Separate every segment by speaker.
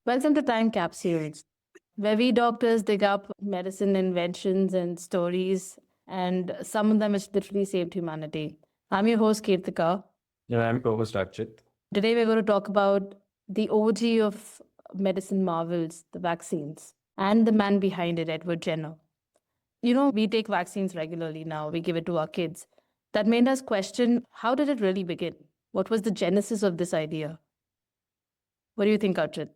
Speaker 1: Welcome to Time Capsules, where we doctors dig up medicine inventions and stories, and some of them has literally saved humanity. I'm your host, Kritika.
Speaker 2: Yeah, I'm co-host Rakit.
Speaker 1: Today, we're going to talk about the OG of medicine marvels, the vaccines, and the man behind it, Edward Jenner. We take vaccines regularly now, we give it to our kids. That made us question, how did it really begin? What was the genesis of this idea? What do you think, Archit?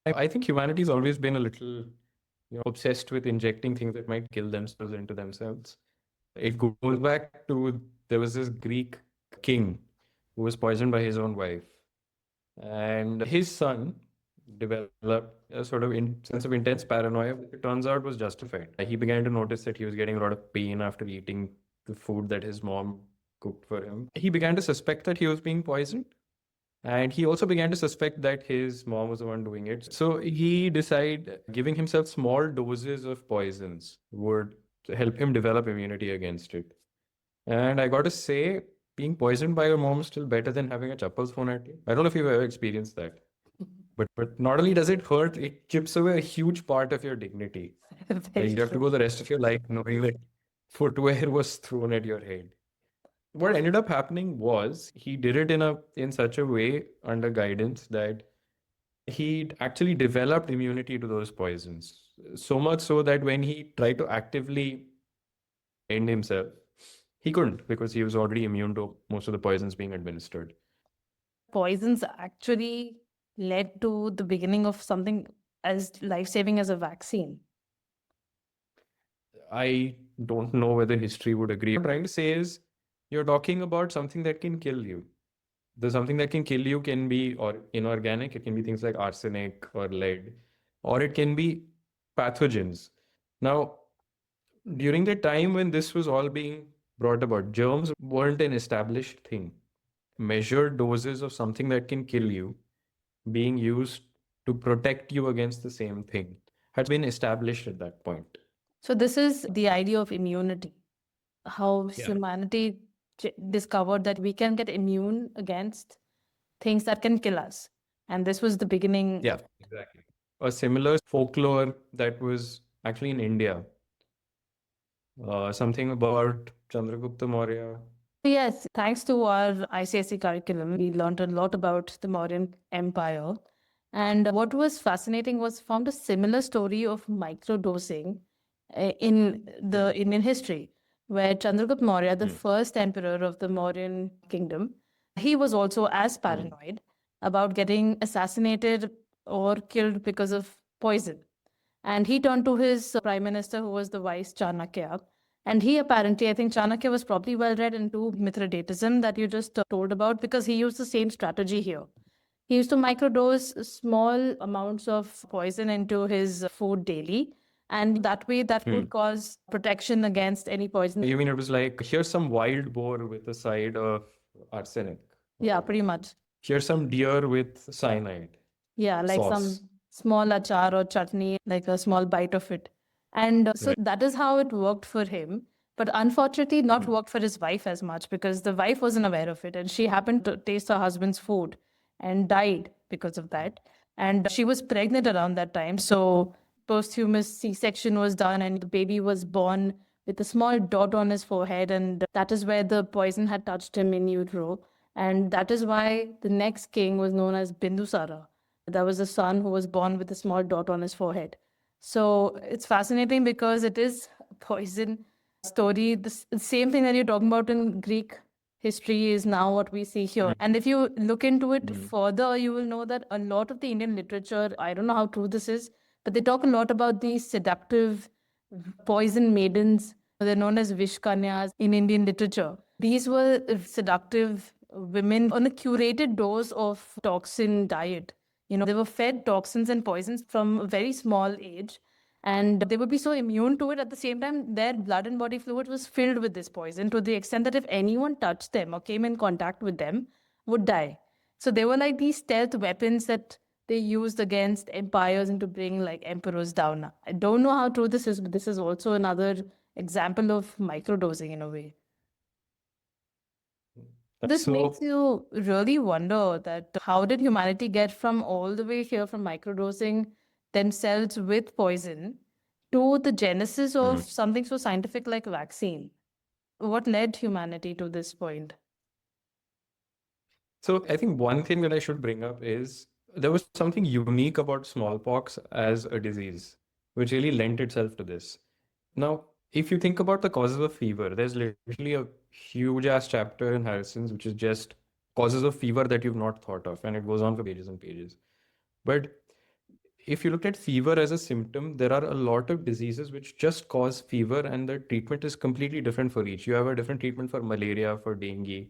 Speaker 2: I think humanity's always been a little, obsessed with injecting things that might kill themselves into themselves. It goes back to there was this Greek king who was poisoned by his own wife, and his son developed a sort of sense of intense paranoia, which it turns out was justified. He began to notice that he was getting a lot of pain after eating the food that his mom cooked for him. He began to suspect that he was being poisoned. And he also began to suspect that his mom was the one doing it. So he decided giving himself small doses of poisons would help him develop immunity against it. And I got to say, being poisoned by your mom is still better than having a chappals thrown at you. I don't know if you've ever experienced that. But not only does it hurt, it chips away a huge part of your dignity.
Speaker 1: Very
Speaker 2: You have to
Speaker 1: true.
Speaker 2: go the rest of your life knowing that footwear was thrown at your head. What ended up happening was he did it in such a way under guidance that he actually developed immunity to those poisons. So much so that when he tried to actively end himself, he couldn't because he was already immune to most of the poisons being administered.
Speaker 1: Poisons actually led to the beginning of something as life-saving as a vaccine.
Speaker 2: I don't know whether history would agree. What I'm trying to say is you're talking about something that can kill you. The something that can kill you can be or inorganic. It can be things like arsenic or lead, or it can be pathogens. Now, during the time when this was all being brought about, germs weren't an established thing. Measured doses of something that can kill you being used to protect you against the same thing had been established at that point.
Speaker 1: So this is the idea of immunity, how
Speaker 2: Yeah.
Speaker 1: humanity discovered that we can get immune against things that can kill us. And this was the beginning.
Speaker 2: Yeah, exactly. A similar folklore that was actually in India. Something about Chandragupta Maurya.
Speaker 1: Yes, thanks to our ICSE curriculum, we learned a lot about the Mauryan Empire. And what was fascinating was found a similar story of microdosing in the Indian history, where Chandragupta Maurya, the first emperor of the Mauryan kingdom, he was also as paranoid about getting assassinated or killed because of poison. And he turned to his prime minister, who was the vice Chanakya. And he apparently, I think Chanakya was probably well read into mithridatism that you just told about because he used the same strategy here. He used to microdose small amounts of poison into his food daily. And that way, that would cause protection against any poison.
Speaker 2: You mean it was like, here's some wild boar with a side of arsenic.
Speaker 1: Yeah, pretty much.
Speaker 2: Here's some deer with cyanide
Speaker 1: Yeah, like some
Speaker 2: sauce.
Speaker 1: small achar or chutney, like a small bite of it. And so
Speaker 2: Right.
Speaker 1: that is how it worked for him. But unfortunately, not worked for his wife as much because the wife wasn't aware of it. And she happened to taste her husband's food and died because of that. And she was pregnant around that time. So posthumous C-section was done and the baby was born with a small dot on his forehead. And that is where the poison had touched him in utero. And that is why the next king was known as Bindusara. There was a son who was born with a small dot on his forehead. So it's fascinating because it is a poison story. The same thing that you're talking about in Greek history is now what we see here. And if you look into it further, you will know that a lot of the Indian literature, I don't know how true this is, but they talk a lot about these seductive poison maidens. They're known as vishkanyas in Indian literature. These were seductive women on a curated dose of toxin diet. They were fed toxins and poisons from a very small age. And they would be so immune to it. At the same time, their blood and body fluid was filled with this poison to the extent that if anyone touched them or came in contact with them, would die. So they were like these stealth weapons that they used against empires and to bring like emperors down. I don't know how true this is, but this is also another example of microdosing in a way. This makes you really wonder that how did humanity get from all the way here from microdosing themselves with poison to the genesis of something so scientific like vaccine? What led humanity to this point?
Speaker 2: So I think one thing that I should bring up is there was something unique about smallpox as a disease, which really lent itself to this. Now, if you think about the causes of fever, there's literally a huge ass chapter in Harrison's, which is just causes of fever that you've not thought of, and it goes on for pages and pages. But if you look at fever as a symptom, there are a lot of diseases which just cause fever, and the treatment is completely different for each. You have a different treatment for malaria, for dengue,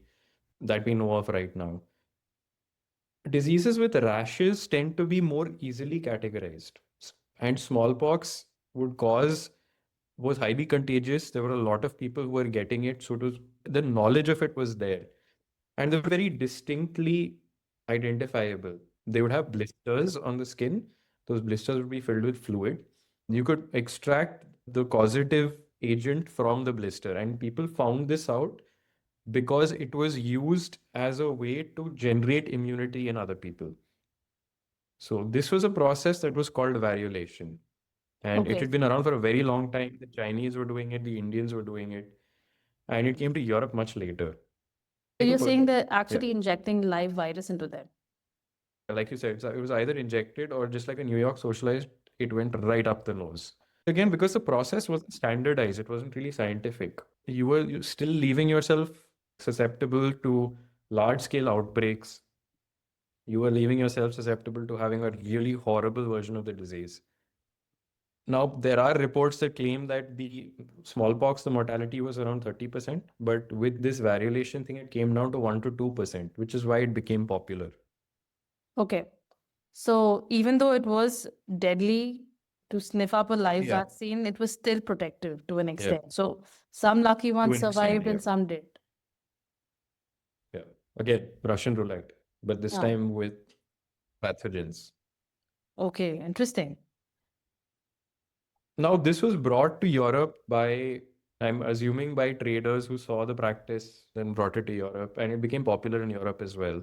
Speaker 2: that we know of right now. Diseases with rashes tend to be more easily categorized. And smallpox would cause was highly contagious. There were a lot of people who were getting it. So the knowledge of it was there. And they were very distinctly identifiable. They would have blisters on the skin. Those blisters would be filled with fluid. You could extract the causative agent from the blister. And people found this out because it was used as a way to generate immunity in other people. So this was a process that was called variolation. And it
Speaker 1: Okay.
Speaker 2: had been around for a very long time. The Chinese were doing it, the Indians were doing it, and it came to Europe much later.
Speaker 1: So you're saying they're
Speaker 2: Yeah.
Speaker 1: actually injecting live virus into them?
Speaker 2: Like you said, it was either injected or just like a New York socialized, it went right up the nose. Again, because the process wasn't standardized, it wasn't really scientific. You were still leaving yourself susceptible to large scale outbreaks. You were leaving yourself susceptible to having a really horrible version of the disease. Now, there are reports that claim that the smallpox, the mortality was around 30%, but with this variolation thing, it came down to 1 to 2%, which is why it became popular.
Speaker 1: Okay. So even though it was deadly to sniff up a live
Speaker 2: Yeah.
Speaker 1: vaccine, it was still protective to an
Speaker 2: Yeah.
Speaker 1: extent. So some lucky ones
Speaker 2: an extent,
Speaker 1: survived
Speaker 2: yeah.
Speaker 1: and some did.
Speaker 2: Yeah. Again, Russian roulette, but this
Speaker 1: Ah.
Speaker 2: time with pathogens.
Speaker 1: Okay, interesting.
Speaker 2: Now, this was brought to Europe by, I'm assuming, by traders who saw the practice, then brought it to Europe, and it became popular in Europe as well.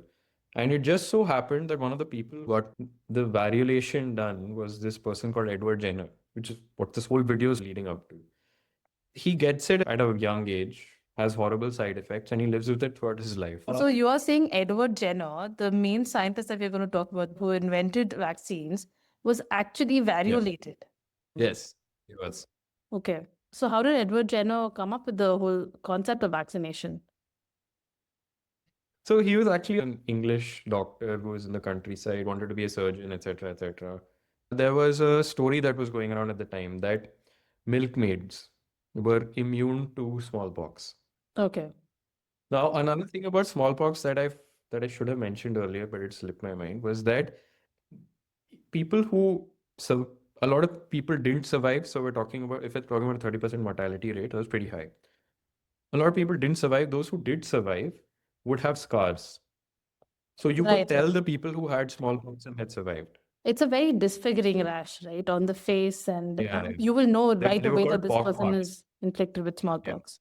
Speaker 2: And it just so happened that one of the people who got the variolation done was this person called Edward Jenner, which is what this whole video is leading up to. He gets it at a young age, has horrible side effects, and he lives with it throughout his life.
Speaker 1: So you are saying Edward Jenner, the main scientist that we're going to talk about who invented vaccines, was actually variolated.
Speaker 2: Yes, he was.
Speaker 1: Okay. So how did Edward Jenner come up with the whole concept of vaccination?
Speaker 2: So he was actually an English doctor who was in the countryside, wanted to be a surgeon, etc., etc. There was a story that was going around at the time that milkmaids were immune to smallpox.
Speaker 1: Okay.
Speaker 2: Now, another thing about smallpox that I should have mentioned earlier, but it slipped my mind, was that people who so a lot of people didn't survive. So we're talking about if it's talking about a 30% mortality rate, that was pretty high. A lot of people didn't survive. Those who did survive would have scars. So you could tell the people who had smallpox and had survived.
Speaker 1: It's a very disfiguring rash, right, on the face, and
Speaker 2: Yeah.
Speaker 1: you will know
Speaker 2: They
Speaker 1: right
Speaker 2: were
Speaker 1: away
Speaker 2: called
Speaker 1: that this
Speaker 2: pock
Speaker 1: person
Speaker 2: marks.
Speaker 1: is inflicted with smallpox.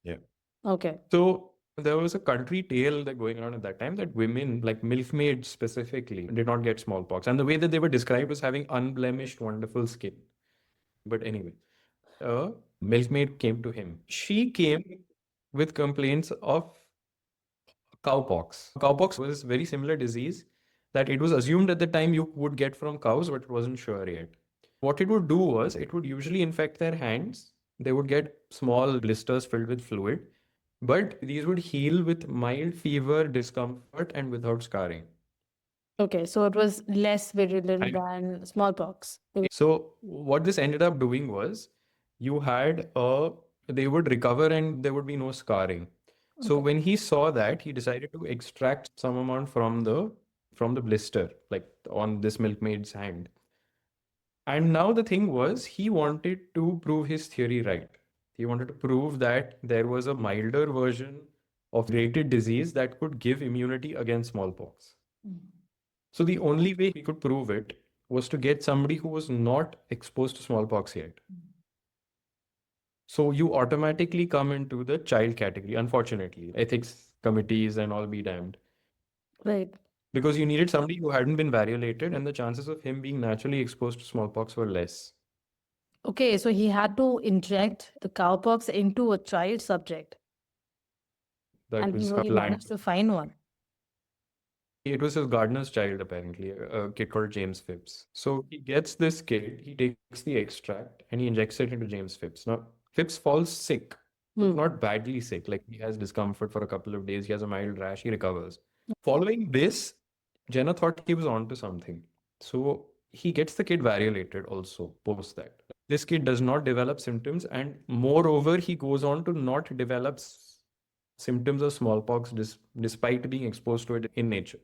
Speaker 2: Yeah.
Speaker 1: Okay.
Speaker 2: So there was a country tale that going around at that time that women, like milkmaids specifically, did not get smallpox. And the way that they were described was having unblemished, wonderful skin. But anyway, a milkmaid came to him. She came with complaints of cowpox. Cowpox was a very similar disease that it was assumed at the time you would get from cows, but it wasn't sure yet. What it would do was it would usually infect their hands. They would get small blisters filled with fluid, but these would heal with mild fever, discomfort, and without scarring.
Speaker 1: Okay, so it was less virulent
Speaker 2: And
Speaker 1: than smallpox.
Speaker 2: so what this ended up doing was you had they would recover and there would be no scarring. So when he saw that, he decided to extract some amount from the blister, like on this milkmaid's hand. And now the thing was, he wanted to prove his theory right. He wanted to prove that there was a milder version of related disease that could give immunity against smallpox. So the only way he could prove it was to get somebody who was not exposed to smallpox yet. So you automatically come into the child category, unfortunately. Ethics committees and all be damned.
Speaker 1: Right.
Speaker 2: Because you needed somebody who hadn't been variolated, and the chances of him being naturally exposed to smallpox were less.
Speaker 1: Okay, so he had to inject the cowpox into a child subject,
Speaker 2: That
Speaker 1: and
Speaker 2: was
Speaker 1: he
Speaker 2: planned.
Speaker 1: managed to find one.
Speaker 2: It was his gardener's child, apparently, a kid called James Phipps. So he gets this kid, he takes the extract, and he injects it into James Phipps. Now, Phipps falls sick, but
Speaker 1: Hmm.
Speaker 2: not badly sick. Like he has discomfort for a couple of days, he has a mild rash, he recovers. Following this, Jenna thought he was onto something. So he gets the kid variolated also post that. This kid does not develop symptoms, and moreover, he goes on to not develop symptoms of smallpox despite being exposed to it in nature.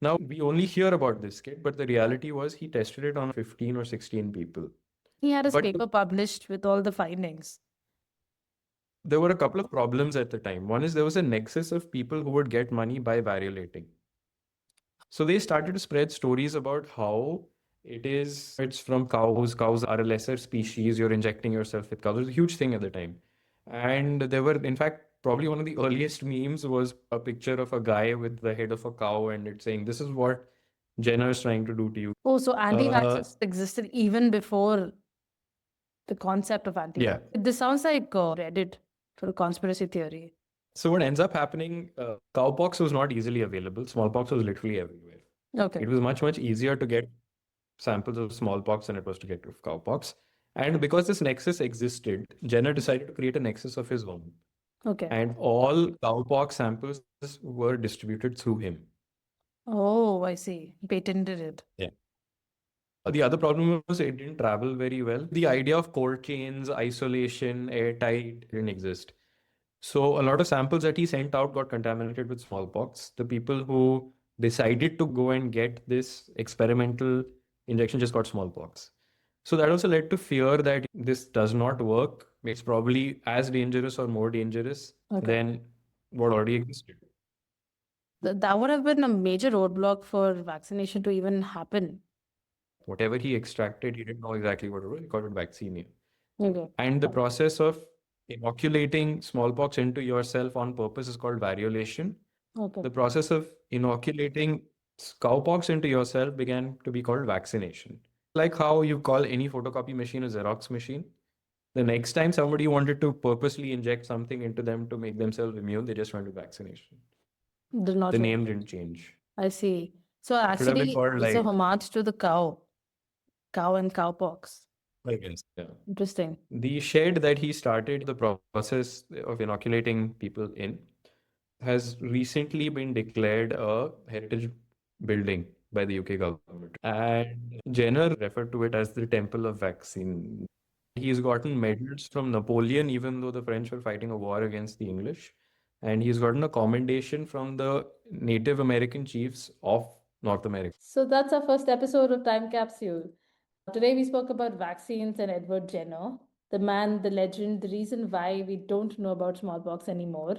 Speaker 2: Now, we only hear about this kid, but the reality was he tested it on 15 or 16 people.
Speaker 1: He had his
Speaker 2: But
Speaker 1: paper published with all the findings.
Speaker 2: there were a couple of problems at the time. One is there was a nexus of people who would get money by variolating. So they started to spread stories about how it's from cows. Cows are a lesser species. You're injecting yourself with cows. It was a huge thing at the time. And there were, in fact, probably one of the earliest memes was a picture of a guy with the head of a cow and it's saying, "This is what Jenner is trying to do to you."
Speaker 1: Oh, so
Speaker 2: Uh,
Speaker 1: anti-vaxxers existed even before the concept of anti-vax.
Speaker 2: yeah.
Speaker 1: This sounds like Reddit for a conspiracy theory.
Speaker 2: So what ends up happening, cowpox was not easily available. Smallpox was literally everywhere.
Speaker 1: Okay.
Speaker 2: It was much, much easier to get samples of smallpox than it was to get of cowpox. And because this nexus existed, Jenner decided to create a nexus of his own.
Speaker 1: Okay.
Speaker 2: And all cowpox samples were distributed through him.
Speaker 1: Oh, I see. Patented it.
Speaker 2: Yeah. The other problem was it didn't travel very well. The idea of cold chains, isolation, airtight didn't exist. So a lot of samples that he sent out got contaminated with smallpox. The people who decided to go and get this experimental injection just got smallpox. So that also led to fear that this does not work. It's probably as dangerous or more dangerous than what already existed.
Speaker 1: That would have been a major roadblock for vaccination to even happen.
Speaker 2: Whatever he extracted, he didn't know exactly what it was. He called it vaccinia.
Speaker 1: Okay.
Speaker 2: And the process of inoculating smallpox into yourself on purpose is called variolation.
Speaker 1: Okay.
Speaker 2: The process of inoculating cowpox into yourself began to be called vaccination. Like how you call any photocopy machine a Xerox machine. The next time somebody wanted to purposely inject something into them to make themselves immune, they just went to vaccination.
Speaker 1: Did not.
Speaker 2: The name didn't change.
Speaker 1: I see. So
Speaker 2: Should have been
Speaker 1: actually,
Speaker 2: called
Speaker 1: it's a
Speaker 2: like,
Speaker 1: homage to the cow and cowpox.
Speaker 2: I guess, yeah.
Speaker 1: Interesting.
Speaker 2: The shed that he started the process of inoculating people in has recently been declared a heritage building by the UK government. And Jenner referred to it as the Temple of Vaccine. He's gotten medals from Napoleon, even though the French were fighting a war against the English. And he's gotten a commendation from the Native American chiefs of North America.
Speaker 1: So that's our first episode of Time Capsule. Today we spoke about vaccines and Edward Jenner, the man, the legend, the reason why we don't know about smallpox anymore.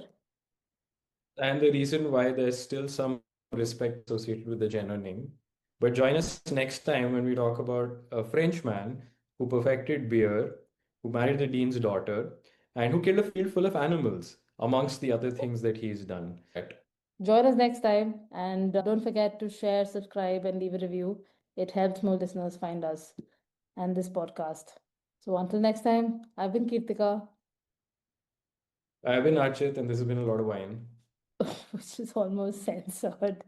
Speaker 2: And the reason why there's still some respect associated with the Jenner name. But join us next time when we talk about a Frenchman who perfected beer, who married the dean's daughter, and who killed a field full of animals, amongst the other things that he's done.
Speaker 1: Join us next time and don't forget to share, subscribe, and leave a review. It helps more listeners find us and this podcast. So until next time, I've been Kirtika,
Speaker 2: I've been Archit, and this has been a lot of wine.
Speaker 1: which is almost censored.